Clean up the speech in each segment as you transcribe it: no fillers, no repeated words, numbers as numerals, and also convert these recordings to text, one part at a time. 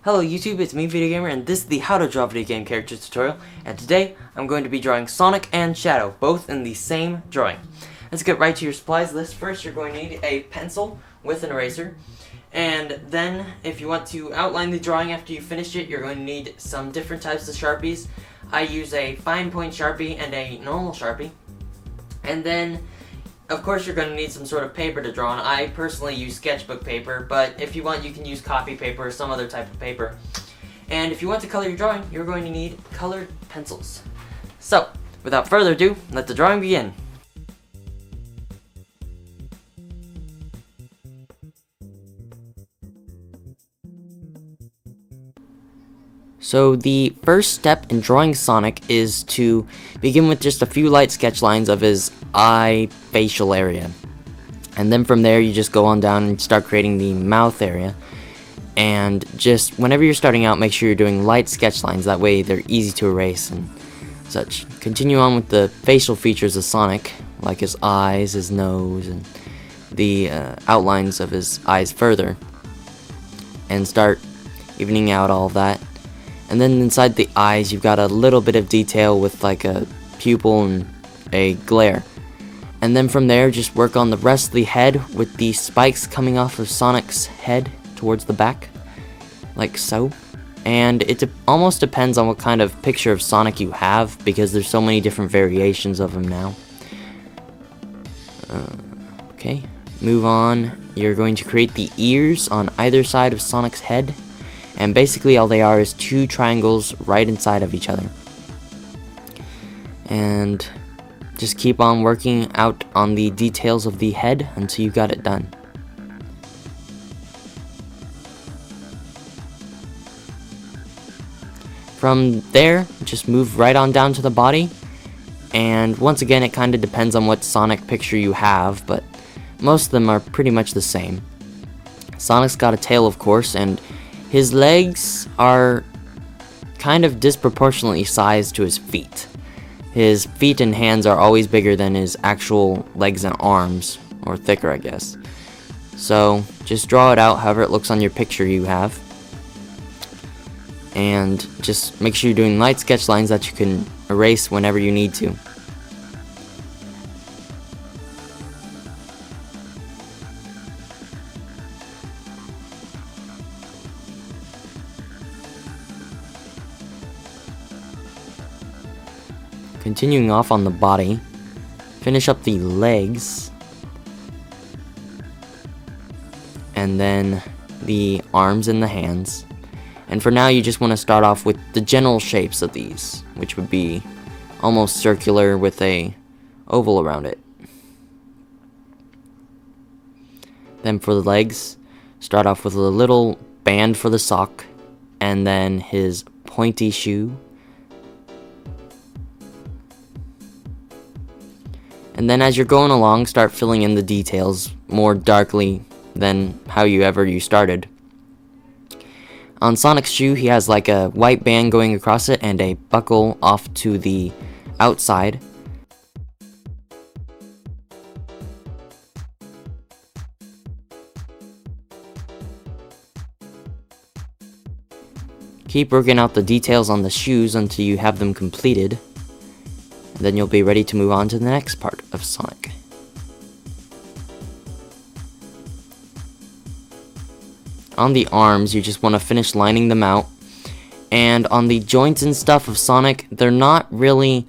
Hello YouTube, it's me Vdeogamer, and this is the how to draw video game characters tutorial, and today I'm going to be drawing Sonic and Shadow, both in the same drawing. Let's get right to your supplies list. First you're going to need a pencil with an eraser, and then if you want to outline the drawing after you finish it, you're going to need some different types of Sharpies. I use a fine point Sharpie and a normal Sharpie, and then of course you're going to need some sort of paper to draw on. I personally use sketchbook paper, but if you want you can use copy paper or some other type of paper. And if you want to color your drawing, you're going to need colored pencils. So, without further ado, let the drawing begin. So the first step in drawing Sonic is to begin with just a few light sketch lines of his eye facial area. And then from there you just go on down and start creating the mouth area. And just whenever you're starting out, make sure you're doing light sketch lines, that way they're easy to erase and such. Continue on with the facial features of Sonic, like his eyes, his nose, and the outlines of his eyes further. And start evening out all that. And then inside the eyes you've got a little bit of detail with like a pupil and a glare. And then from there just work on the rest of the head with the spikes coming off of Sonic's head towards the back, like so. And it almost depends on what kind of picture of Sonic you have, because there's so many different variations of him now. Okay, move on. You're going to create the ears on either side of Sonic's head. And basically all they are is two triangles right inside of each other. And just keep on working out on the details of the head until you got it done. From there, just move right on down to the body. And once again, it kind of depends on what Sonic picture you have, but most of them are pretty much the same. Sonic's got a tail, of course, and his legs are kind of disproportionately sized to his feet. His feet and hands are always bigger than his actual legs and arms, or thicker I guess. So just draw it out however it looks on your picture you have. And just make sure you're doing light sketch lines that you can erase whenever you need to. Continuing off on the body, finish up the legs, and then the arms and the hands. And for now you just want to start off with the general shapes of these, which would be almost circular with a oval around it. Then for the legs, start off with a little band for the sock, and then his pointy shoe. And then as you're going along, start filling in the details more darkly than how you started. On Sonic's shoe, he has like a white band going across it and a buckle off to the outside. Keep working out the details on the shoes until you have them completed. Then you'll be ready to move on to the next part of Sonic. On the arms, you just want to finish lining them out. And on the joints and stuff of Sonic, they're not really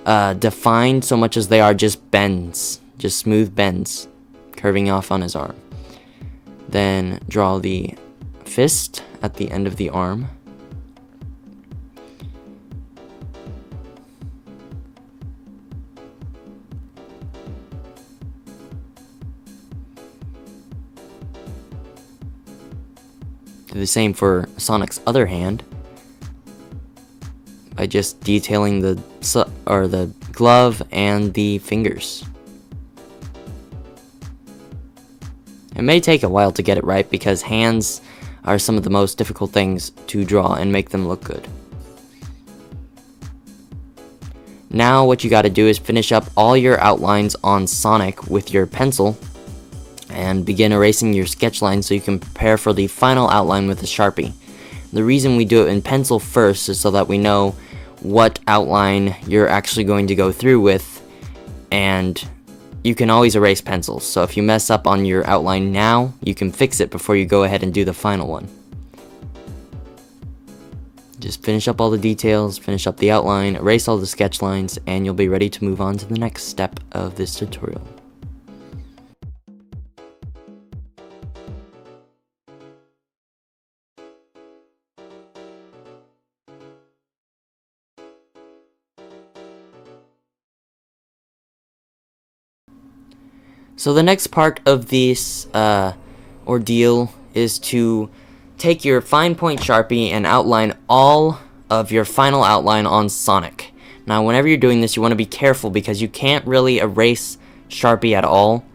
defined so much as they are just bends. Just smooth bends curving off on his arm. Then draw the fist at the end of the arm. Do the same for Sonic's other hand by just detailing the glove and the fingers. It may take a while to get it right because hands are some of the most difficult things to draw and make them look good. Now what you gotta do is finish up all your outlines on Sonic with your pencil and begin erasing your sketch line so you can prepare for the final outline with a Sharpie. The reason we do it in pencil first is so that we know what outline you're actually going to go through with, and you can always erase pencils. So if you mess up on your outline now, you can fix it before you go ahead and do the final one. Just finish up all the details, finish up the outline, erase all the sketch lines, and you'll be ready to move on to the next step of this tutorial. So the next part of this ordeal is to take your fine point Sharpie and outline all of your final outline on Sonic. Now whenever you're doing this, you want to be careful because you can't really erase Sharpie at all,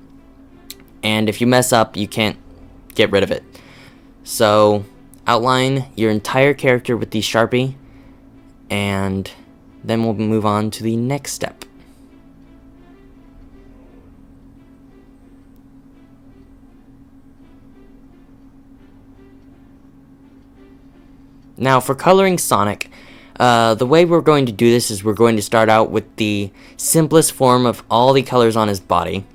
and if you mess up, you can't get rid of it. So outline your entire character with the Sharpie, and then we'll move on to the next step. Now for coloring Sonic, the way we're going to do this is we're going to start out with the simplest form of all the colors on his body.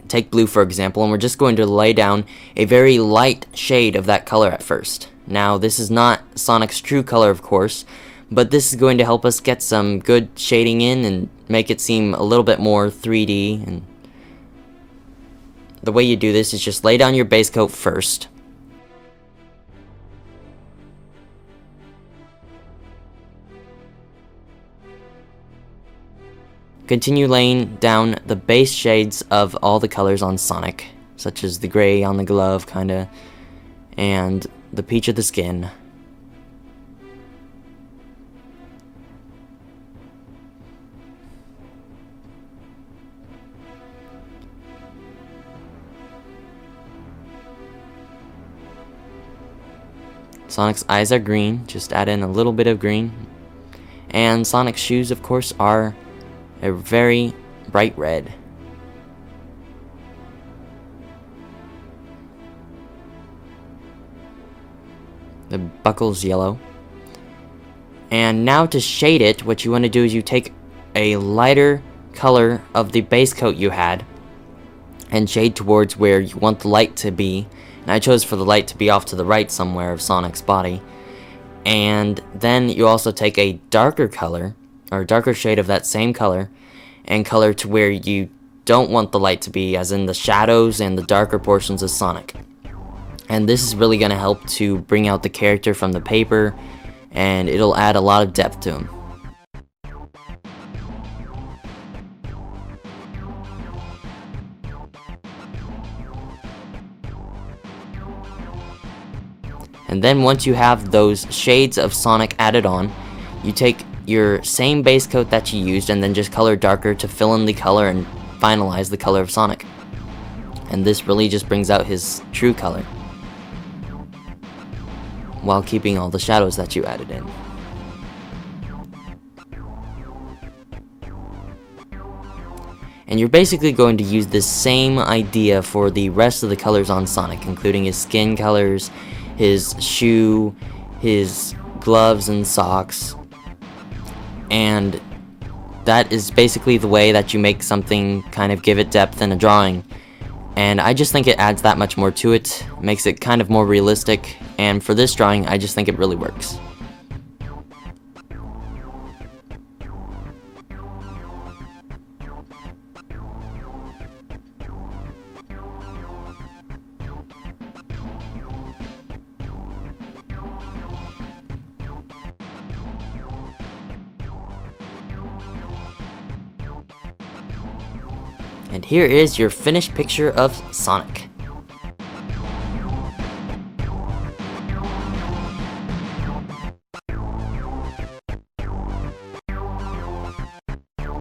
Take blue for example, and we're just going to lay down a very light shade of that color at first. Now this is not Sonic's true color, of course, but this is going to help us get some good shading in and make it seem a little bit more 3D. And the way you do this is just lay down your base coat first. Continue laying down the base shades of all the colors on Sonic, such as the gray on the glove, kinda, and the peach of the skin. Sonic's eyes are green, just add in a little bit of green. And Sonic's shoes, of course, are a very bright red. The buckle's yellow. And now to shade it, what you want to do is you take a lighter color of the base coat you had and shade towards where you want the light to be. And I chose for the light to be off to the right somewhere of Sonic's body. And then you also take a darker color, or a darker shade of that same color, and color to where you don't want the light to be, as in the shadows and the darker portions of Sonic. And this is really going to help to bring out the character from the paper, and it'll add a lot of depth to him. And then once you have those shades of Sonic added on, you take your same base coat that you used and then just color darker to fill in the color and finalize the color of Sonic. And this really just brings out his true color, while keeping all the shadows that you added in. And you're basically going to use this same idea for the rest of the colors on Sonic, including his skin colors, his shoe, his gloves and socks. And that is basically the way that you make something kind of give it depth in a drawing. And I just think it adds that much more to it, makes it kind of more realistic, and for this drawing I just think it really works. And here is your finished picture of Sonic.